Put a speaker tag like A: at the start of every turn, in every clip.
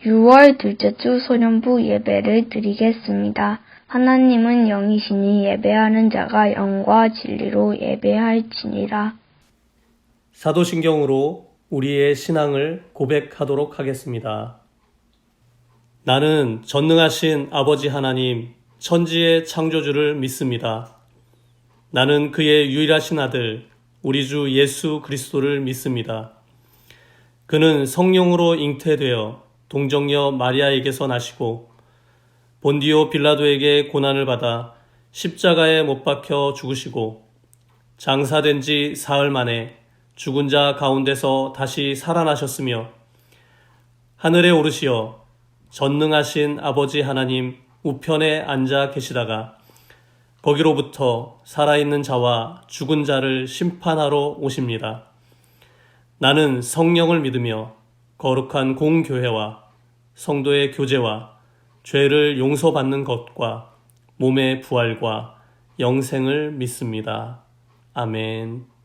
A: 6월 둘째 주 소년부 예배를 드리겠습니다. 하나님은 영이시니 예배하는 자가 영과 진리로 예배할지니라.
B: 사도신경으로 우리의 신앙을 고백하도록 하겠습니다. 나는 전능하신 아버지 하나님, 천지의 창조주를 믿습니다. 나는 그의 유일하신 아들, 우리 주 예수 그리스도를 믿습니다. 그는 성령으로 잉태되어 동정녀 마리아에게서 나시고 본디오 빌라도에게 고난을 받아 십자가에 못 박혀 죽으시고 장사된 지 사흘 만에 죽은 자 가운데서 다시 살아나셨으며 하늘에 오르시어 전능하신 아버지 하나님 우편에 앉아 계시다가 거기로부터 살아있는 자와 죽은 자를 심판하러 오십니다. 나는 성령을 믿으며 거룩한 공교회와 성도의 교제와 죄를 용서받는 것과 몸의 부활과 영생을 믿습니다. 아멘.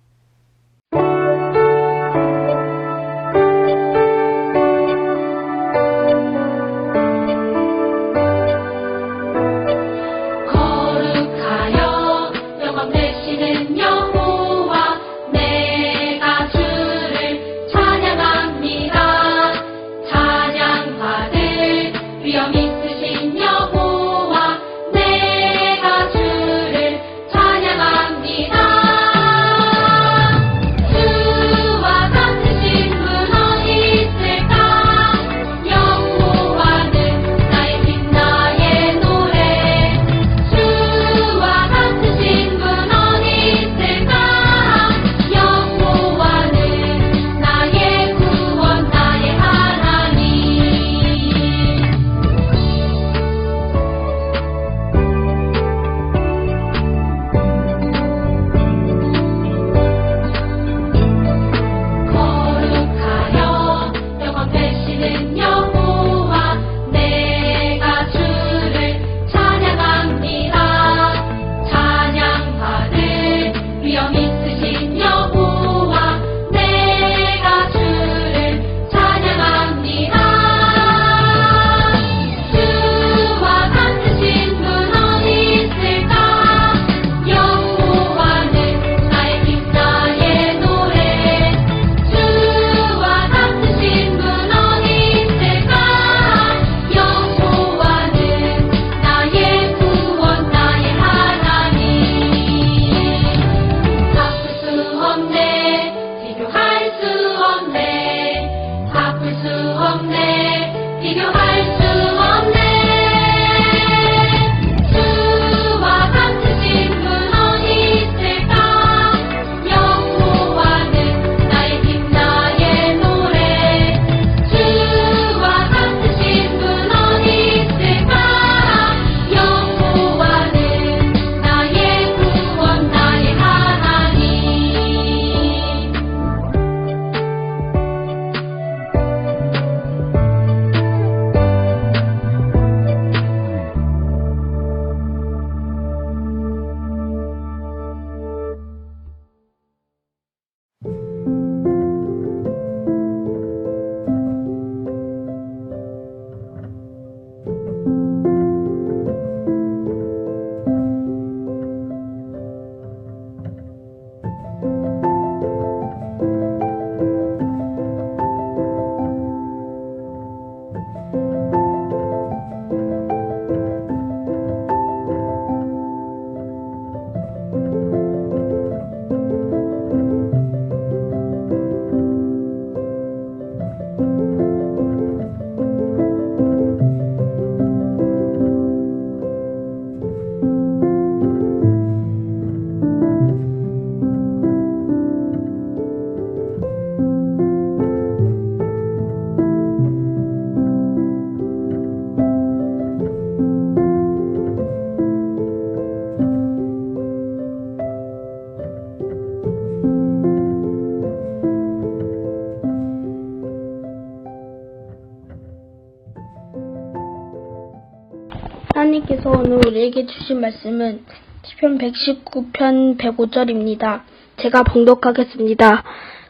A: 하나님께서 오늘 우리에게 주신 말씀은 시편 119편 105절입니다. 제가 봉독하겠습니다.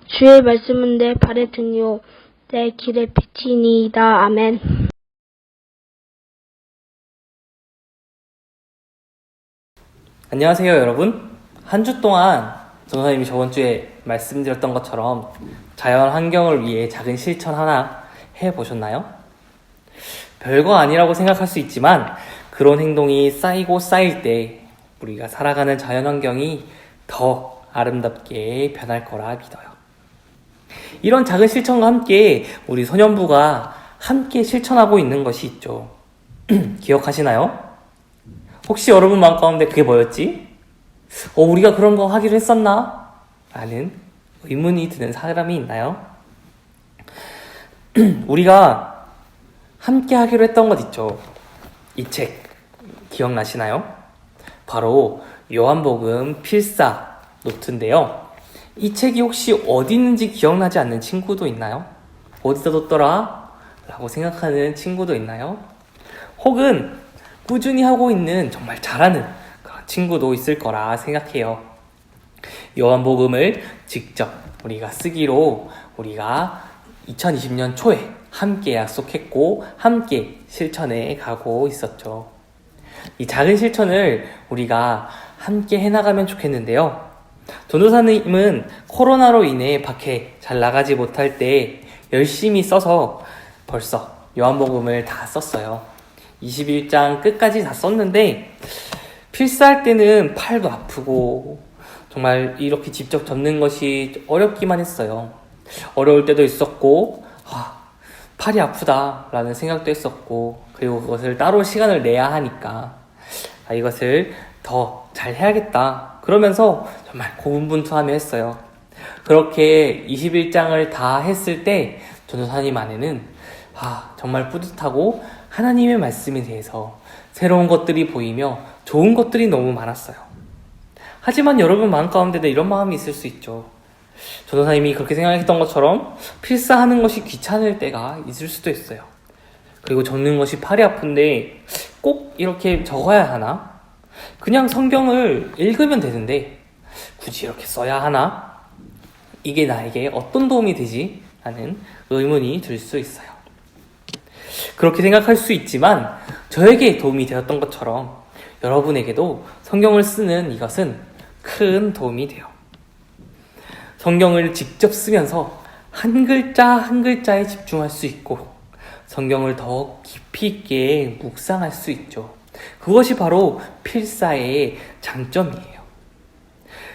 A: 주의 말씀은 내 발의 등이요 내 길의 빛이니이다. 아멘.
C: 안녕하세요, 여러분. 한 주 동안 전도사님이 저번 주에 말씀드렸던 것처럼 자연 환경을 위해 작은 실천 하나 해보셨나요? 별거 아니라고 생각할 수 있지만 그런 행동이 쌓이고 쌓일 때 우리가 살아가는 자연 환경이 더 아름답게 변할 거라 믿어요. 이런 작은 실천과 함께 우리 소년부가 함께 실천하고 있는 것이 있죠. 기억하시나요? 혹시 여러분 마음 가운데 그게 뭐였지? 우리가 그런 거 하기로 했었나? 라는 의문이 드는 사람이 있나요? 우리가 함께 하기로 했던 것 있죠. 이 책 기억나시나요? 바로 요한복음 필사 노트인데요. 이 책이 혹시 어디 있는지 기억나지 않는 친구도 있나요? 어디다 뒀더라? 라고 생각하는 친구도 있나요? 혹은 꾸준히 하고 있는 정말 잘하는 그런 친구도 있을 거라 생각해요. 요한복음을 직접 우리가 쓰기로 우리가 2020년 초에 함께 약속했고 함께 실천해 가고 있었죠. 이 작은 실천을 우리가 함께 해나가면 좋겠는데요. 전도사님은 코로나로 인해 밖에 잘 나가지 못할 때 열심히 써서 벌써 요한복음을 다 썼어요. 21장 끝까지 다 썼는데 필사할 때는 팔도 아프고 정말 이렇게 직접 접는 것이 어렵기만 했어요. 어려울 때도 있었고 팔이 아프다 라는 생각도 했었고, 그리고 그것을 따로 시간을 내야 하니까 이것을 더 잘 해야겠다 그러면서 정말 고군분투하며 했어요. 그렇게 21장을 다 했을 때 전도사님 안에는 정말 뿌듯하고 하나님의 말씀에 대해서 새로운 것들이 보이며 좋은 것들이 너무 많았어요. 하지만 여러분 마음 가운데도 이런 마음이 있을 수 있죠. 전도사님이 그렇게 생각했던 것처럼 필사하는 것이 귀찮을 때가 있을 수도 있어요. 그리고 적는 것이 팔이 아픈데 꼭 이렇게 적어야 하나? 그냥 성경을 읽으면 되는데 굳이 이렇게 써야 하나? 이게 나에게 어떤 도움이 되지? 하는 의문이 들 수 있어요. 그렇게 생각할 수 있지만 저에게 도움이 되었던 것처럼 여러분에게도 성경을 쓰는 이것은 큰 도움이 돼요. 성경을 직접 쓰면서 한 글자 한 글자에 집중할 수 있고 성경을 더 깊이 있게 묵상할 수 있죠. 그것이 바로 필사의 장점이에요.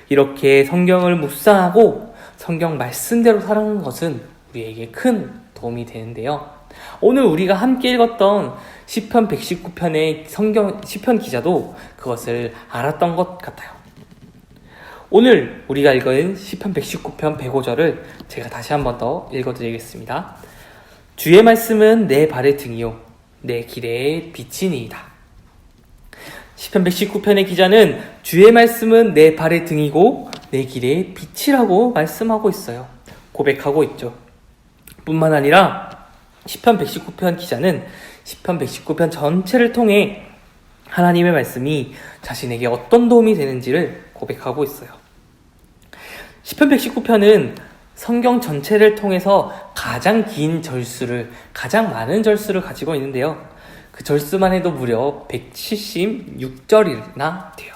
C: 이렇게 성경을 묵상하고 성경 말씀대로 살아가는 것은 우리에게 큰 도움이 되는데요. 오늘 우리가 함께 읽었던 시편 119편의 시편 기자도 그것을 알았던 것 같아요. 오늘 우리가 읽은 시편 119편 105절을 제가 다시 한 번 더 읽어드리겠습니다. 주의 말씀은 내 발의 등이요 내 길의 빛이니이다. 시편 119편의 기자는 주의 말씀은 내 발의 등이고 내 길의 빛이라고 말씀하고 있어요. 고백하고 있죠. 뿐만 아니라 시편 119편 기자는 시편 119편 전체를 통해 하나님의 말씀이 자신에게 어떤 도움이 되는지를 고백하고 있어요. 시편 119편은 성경 전체를 통해서 가장 긴 절수를, 가장 많은 절수를 가지고 있는데요. 그 절수만 해도 무려 176절이나 돼요.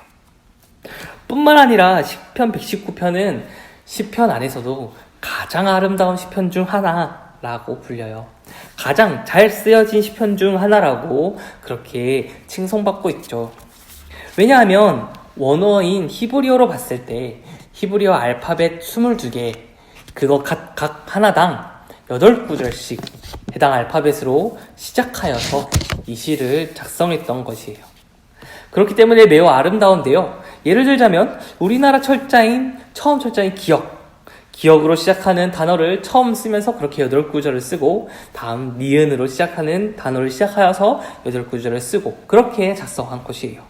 C: 뿐만 아니라 시편 119편은 시편 안에서도 가장 아름다운 시편 중 하나라고 불려요. 가장 잘 쓰여진 시편 중 하나라고 그렇게 칭송받고 있죠. 왜냐하면 원어인 히브리어로 봤을 때 히브리어 알파벳 22개 그거 각 하나당 8구절씩 해당 알파벳으로 시작하여서 이 시를 작성했던 것이에요. 그렇기 때문에 매우 아름다운데요. 예를 들자면 우리나라 처음 철자인 기억으로 시작하는 단어를 처음 쓰면서 그렇게 8구절을 쓰고 다음 니은으로 시작하는 단어를 시작하여서 8구절을 쓰고 그렇게 작성한 것이에요.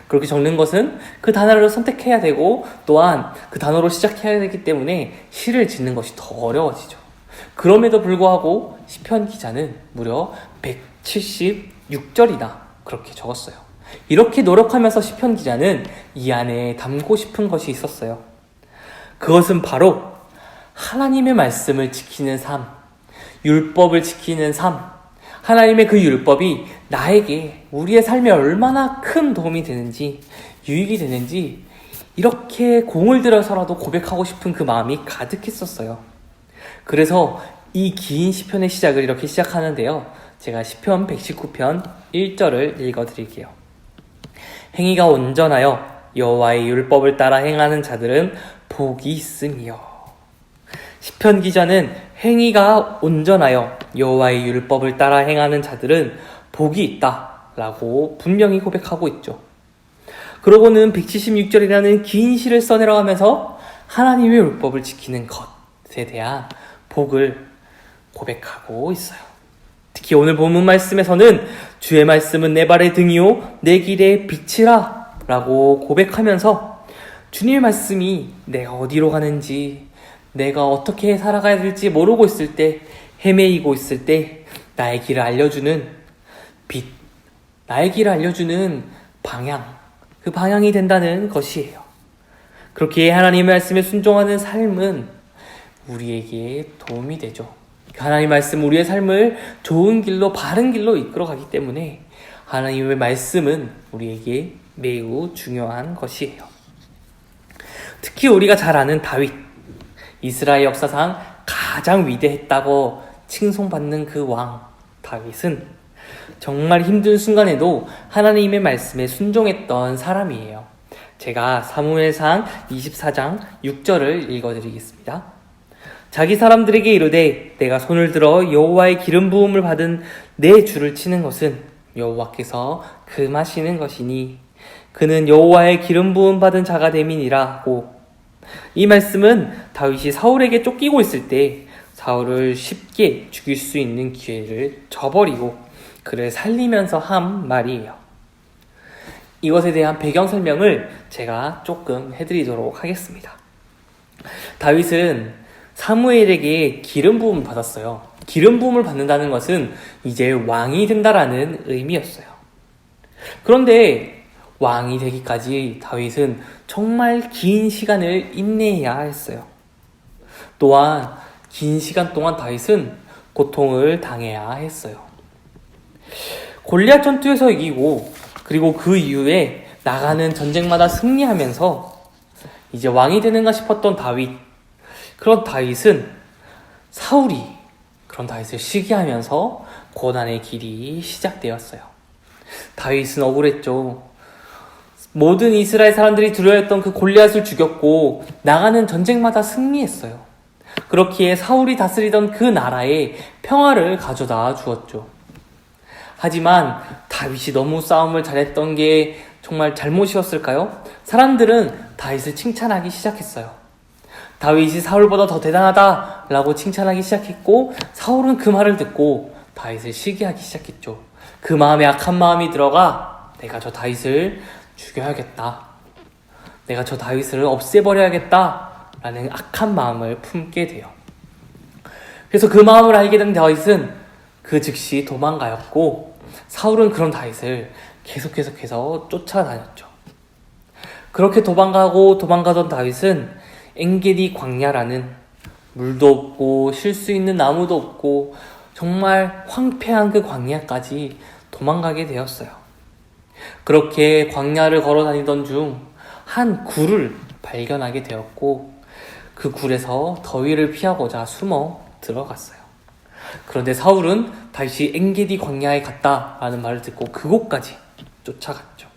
C: 그렇게 적는 것은 그 단어를 선택해야 되고 또한 그 단어로 시작해야 되기 때문에 시를 짓는 것이 더 어려워지죠. 그럼에도 불구하고 시편 기자는 무려 176절이나 그렇게 적었어요. 이렇게 노력하면서 시편 기자는 이 안에 담고 싶은 것이 있었어요. 그것은 바로 하나님의 말씀을 지키는 삶, 율법을 지키는 삶, 하나님의 그 율법이 나에게 우리의 삶에 얼마나 큰 도움이 되는지 유익이 되는지 이렇게 공을 들여서라도 고백하고 싶은 그 마음이 가득했었어요. 그래서 이 긴 시편의 시작을 이렇게 시작하는데요. 제가 시편 119편 1절을 읽어드릴게요. 행위가 온전하여 여호와의 율법을 따라 행하는 자들은 복이 있으며. 시편 기자는 행위가 온전하여 여호와의 율법을 따라 행하는 자들은 복이 있다 라고 분명히 고백하고 있죠. 그러고는 176절이라는 긴 시를 써내려가면서 하나님의 율법을 지키는 것에 대한 복을 고백하고 있어요. 특히 오늘 본문 말씀에서는 주의 말씀은 내 발의 등이요 내 길의 빛이라 라고 고백하면서 주님의 말씀이 내가 어디로 가는지, 내가 어떻게 살아가야 될지 모르고 있을 때, 헤매이고 있을 때 나의 길을 알려주는 빛, 나의 길을 알려주는 방향, 그 방향이 된다는 것이에요. 그렇게 하나님의 말씀에 순종하는 삶은 우리에게 도움이 되죠. 하나님의 말씀 우리의 삶을 좋은 길로, 바른 길로 이끌어가기 때문에 하나님의 말씀은 우리에게 매우 중요한 것이에요. 특히 우리가 잘 아는 다윗, 이스라엘 역사상 가장 위대했다고 칭송받는 그 왕 다윗은 정말 힘든 순간에도 하나님의 말씀에 순종했던 사람이에요. 제가 사무엘상 24장 6절을 읽어드리겠습니다. 자기 사람들에게 이르되 내가 손을 들어 여호와의 기름 부음을 받은 내 주를 치는 것은 여호와께서 금하시는 것이니 그는 여호와의 기름 부음 받은 자가 됨이니라 하고, 이 말씀은 다윗이 사울에게 쫓기고 있을 때 사울을 쉽게 죽일 수 있는 기회를 저버리고 그를 살리면서 한 말이에요. 이것에 대한 배경 설명을 제가 조금 해드리도록 하겠습니다. 다윗은 사무엘에게 기름 부음을 받았어요. 기름 부음을 받는다는 것은 이제 왕이 된다라는 의미였어요. 그런데 왕이 되기까지 다윗은 정말 긴 시간을 인내해야 했어요. 또한 긴 시간 동안 다윗은 고통을 당해야 했어요. 골리앗 전투에서 이기고 그리고 그 이후에 나가는 전쟁마다 승리하면서 이제 왕이 되는가 싶었던 다윗, 그런 다윗은 사울이 그런 다윗을 시기하면서 고난의 길이 시작되었어요. 다윗은 억울했죠. 모든 이스라엘 사람들이 두려워했던 그 골리앗을 죽였고 나가는 전쟁마다 승리했어요. 그렇기에 사울이 다스리던 그 나라에 평화를 가져다 주었죠. 하지만 다윗이 너무 싸움을 잘했던 게 정말 잘못이었을까요? 사람들은 다윗을 칭찬하기 시작했어요. 다윗이 사울보다 더 대단하다라고 칭찬하기 시작했고, 사울은 그 말을 듣고 다윗을 시기하기 시작했죠. 그 마음에 악한 마음이 들어가 내가 저 다윗을 죽여야겠다, 내가 저 다윗을 없애버려야겠다 라는 악한 마음을 품게 돼요. 그래서 그 마음을 알게 된 다윗은 그 즉시 도망가였고, 사울은 그런 다윗을 계속해서 쫓아다녔죠. 그렇게 도망가던 다윗은 엔게디 광야라는 물도 없고 쉴 수 있는 나무도 없고 정말 황폐한 그 광야까지 도망가게 되었어요. 그렇게 광야를 걸어 다니던 중 한 굴을 발견하게 되었고, 그 굴에서 더위를 피하고자 숨어 들어갔어요. 그런데 사울은 다시 엔게디 광야에 갔다라는 말을 듣고 그곳까지 쫓아갔죠.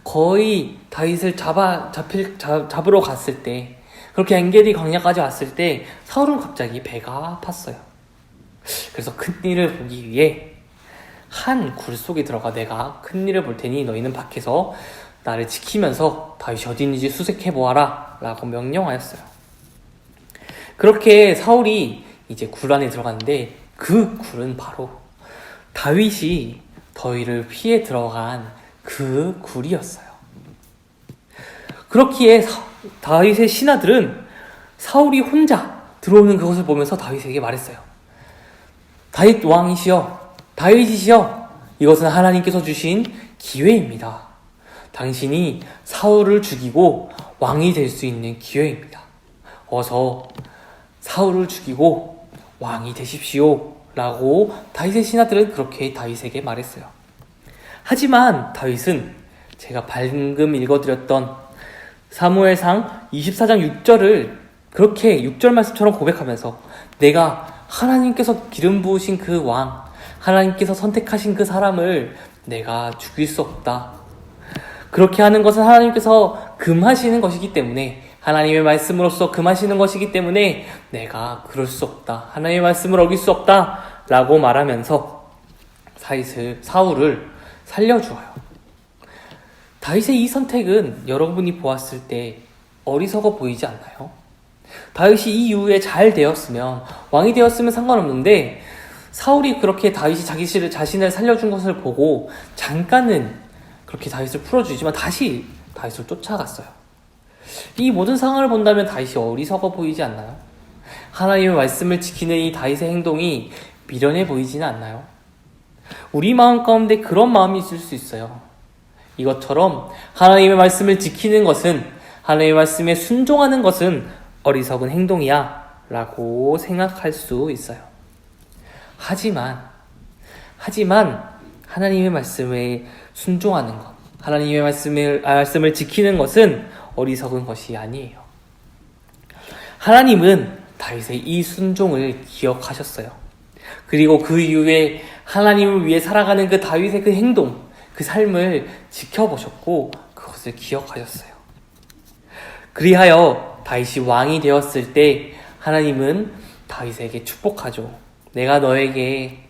C: 거의 다윗을 잡으러 갔을 때, 그렇게 엔게디 광야까지 왔을 때 사울은 갑자기 배가 아팠어요. 그래서 큰일을 보기 위해 한 굴 속에 들어가 내가 큰일을 볼 테니 너희는 밖에서 나를 지키면서 다윗이 어디 있는지 수색해 보아라 라고 명령하였어요. 그렇게 사울이 이제 굴 안에 들어갔는데 그 굴은 바로 다윗이 더위를 피해 들어간 그 굴이었어요. 그렇기에 다윗의 신하들은 사울이 혼자 들어오는 그것을 보면서 다윗에게 말했어요. 다윗 왕이시여, 다윗이시여, 이것은 하나님께서 주신 기회입니다. 당신이 사울을 죽이고 왕이 될 수 있는 기회입니다. 어서 사울을 죽이고 왕이 되십시오 라고 다윗의 신하들은 그렇게 다윗에게 말했어요. 하지만 다윗은 제가 방금 읽어드렸던 사무엘상 24장 6절을 그렇게 6절 말씀처럼 고백하면서 내가 하나님께서 기름 부으신 그 왕, 하나님께서 선택하신 그 사람을 내가 죽일 수 없다. 그렇게 하는 것은 하나님께서 금하시는 것이기 때문에, 하나님의 말씀으로서 금하시는 것이기 때문에 내가 그럴 수 없다. 하나님의 말씀을 어길 수 없다. 라고 말하면서 사울을 살려주어요. 다윗의 이 선택은 여러분이 보았을 때 어리석어 보이지 않나요? 다윗이 이 이후에 잘 되었으면, 왕이 되었으면 상관없는데 사울이 그렇게 다윗이 자신을 살려준 것을 보고 잠깐은 그렇게 다윗을 풀어주지만 다시 다윗을 쫓아갔어요. 이 모든 상황을 본다면 다윗이 어리석어 보이지 않나요? 하나님의 말씀을 지키는 이 다윗의 행동이 미련해 보이지는 않나요? 우리 마음 가운데 그런 마음이 있을 수 있어요. 이것처럼 하나님의 말씀을 지키는 것은, 하나님의 말씀에 순종하는 것은 어리석은 행동이야 라고 생각할 수 있어요. 하지만 하나님의 말씀에 순종하는 것, 하나님의 말씀을 지키는 것은 어리석은 것이 아니에요. 하나님은 다윗의 이 순종을 기억하셨어요. 그리고 그 이후에 하나님을 위해 살아가는 그 다윗의 그 행동, 그 삶을 지켜보셨고 그것을 기억하셨어요. 그리하여 다윗이 왕이 되었을 때 하나님은 다윗에게 축복하죠. 내가 너에게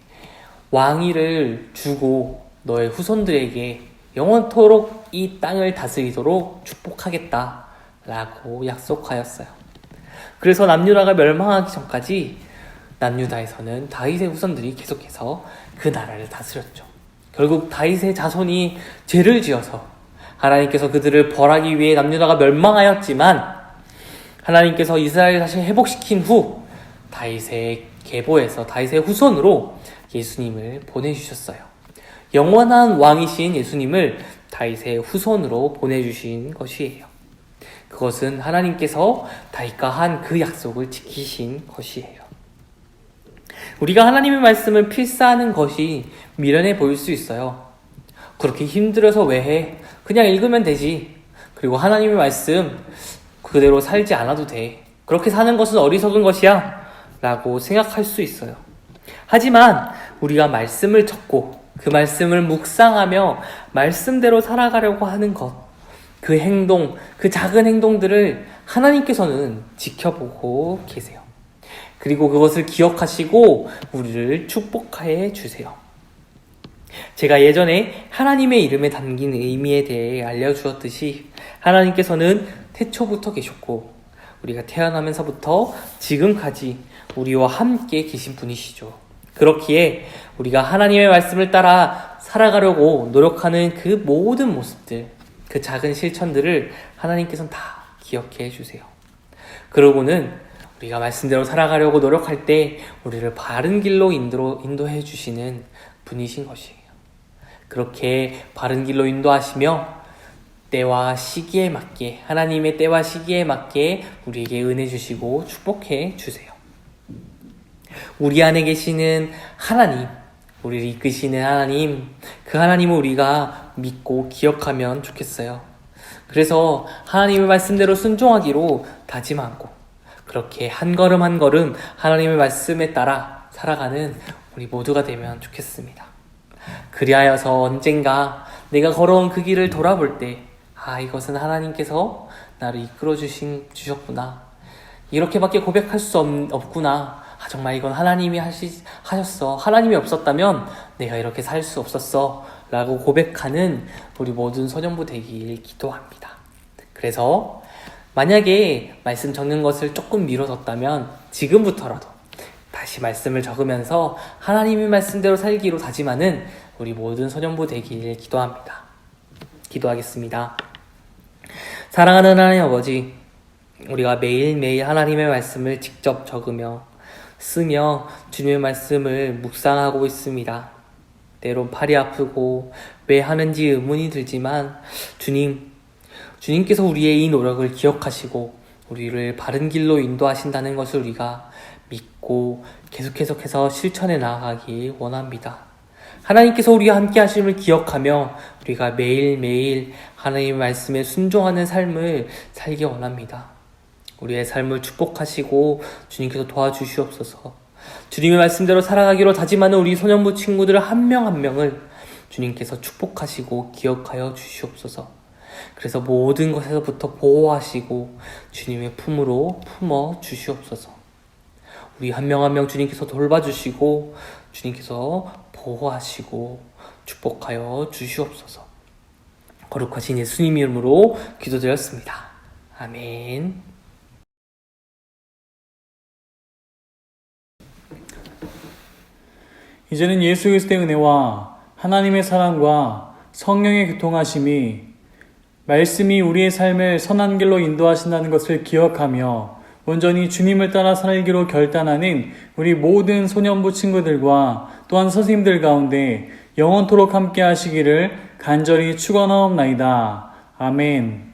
C: 왕위를 주고 너의 후손들에게 영원토록 이 땅을 다스리도록 축복하겠다 라고 약속하였어요. 그래서 남유다가 멸망하기 전까지 남유다에서는 다윗의 후손들이 계속해서 그 나라를 다스렸죠. 결국 다윗의 자손이 죄를 지어서 하나님께서 그들을 벌하기 위해 남유다가 멸망하였지만, 하나님께서 이스라엘을 다시 회복시킨 후 다윗의 계보에서 다윗의 후손으로 예수님을 보내주셨어요. 영원한 왕이신 예수님을 다윗의 후손으로 보내주신 것이에요. 그것은 하나님께서 다윗과 한 그 약속을 지키신 것이에요. 우리가 하나님의 말씀을 필사하는 것이 미련해 보일 수 있어요. 그렇게 힘들어서 왜 해? 그냥 읽으면 되지. 그리고 하나님의 말씀 그대로 살지 않아도 돼. 그렇게 사는 것은 어리석은 것이야 라고 생각할 수 있어요. 하지만 우리가 말씀을 적고 그 말씀을 묵상하며 말씀대로 살아가려고 하는 것, 그 행동, 그 작은 행동들을 하나님께서는 지켜보고 계세요. 그리고 그것을 기억하시고 우리를 축복해 주세요. 제가 예전에 하나님의 이름에 담긴 의미에 대해 알려주었듯이 하나님께서는 태초부터 계셨고 우리가 태어나면서부터 지금까지 우리와 함께 계신 분이시죠. 그렇기에 우리가 하나님의 말씀을 따라 살아가려고 노력하는 그 모든 모습들, 그 작은 실천들을 하나님께서는 다 기억해 주세요. 그러고는 우리가 말씀대로 살아가려고 노력할 때 우리를 바른 길로 인도해 주시는 분이신 것이에요. 그렇게 바른 길로 인도하시며 때와 시기에 맞게, 하나님의 때와 시기에 맞게 우리에게 은혜 주시고 축복해 주세요. 우리 안에 계시는 하나님, 우리를 이끄시는 하나님, 그 하나님을 우리가 믿고 기억하면 좋겠어요. 그래서 하나님의 말씀대로 순종하기로 다짐하고 그렇게 한 걸음 한 걸음 하나님의 말씀에 따라 살아가는 우리 모두가 되면 좋겠습니다. 그리하여서 언젠가 내가 걸어온 그 길을 돌아볼 때, 이것은 하나님께서 나를 이끌어 주셨구나. 이렇게밖에 고백할 수 없구나. 정말 이건 하나님이 하셨어. 하나님이 없었다면 내가 이렇게 살 수 없었어. 라고 고백하는 우리 모든 소년부 되길 기도합니다. 그래서 만약에 말씀 적는 것을 조금 미뤄뒀다면 지금부터라도 다시 말씀을 적으면서 하나님의 말씀대로 살기로 다짐하는 우리 모든 소년부 되길 기도합니다. 기도하겠습니다. 사랑하는 하나님 아버지, 우리가 매일매일 하나님의 말씀을 직접 적으며 쓰며 주님의 말씀을 묵상하고 있습니다. 때론 팔이 아프고 왜 하는지 의문이 들지만 주님께서 우리의 이 노력을 기억하시고 우리를 바른 길로 인도하신다는 것을 우리가 믿고 계속해서 실천해 나아가기 원합니다. 하나님께서 우리와 함께 하심을 기억하며 우리가 매일매일 하나님의 말씀에 순종하는 삶을 살기 원합니다. 우리의 삶을 축복하시고 주님께서 도와주시옵소서. 주님의 말씀대로 살아가기로 다짐하는 우리 소년부 친구들 한 명 한 명을 주님께서 축복하시고 기억하여 주시옵소서. 그래서 모든 것에서부터 보호하시고 주님의 품으로 품어 주시옵소서. 우리 한 명 한 명 주님께서 돌봐주시고 주님께서 보호하시고 축복하여 주시옵소서. 거룩하신 예수님 이름으로 기도드렸습니다. 아멘.
D: 이제는 예수 그리스도의 은혜와 하나님의 사랑과 성령의 교통하심이 말씀이 우리의 삶을 선한 길로 인도하신다는 것을 기억하며 온전히 주님을 따라 살기로 결단하는 우리 모든 소년부 친구들과 또한 선생님들 가운데 영원토록 함께 하시기를 간절히 축원하옵나이다. 아멘.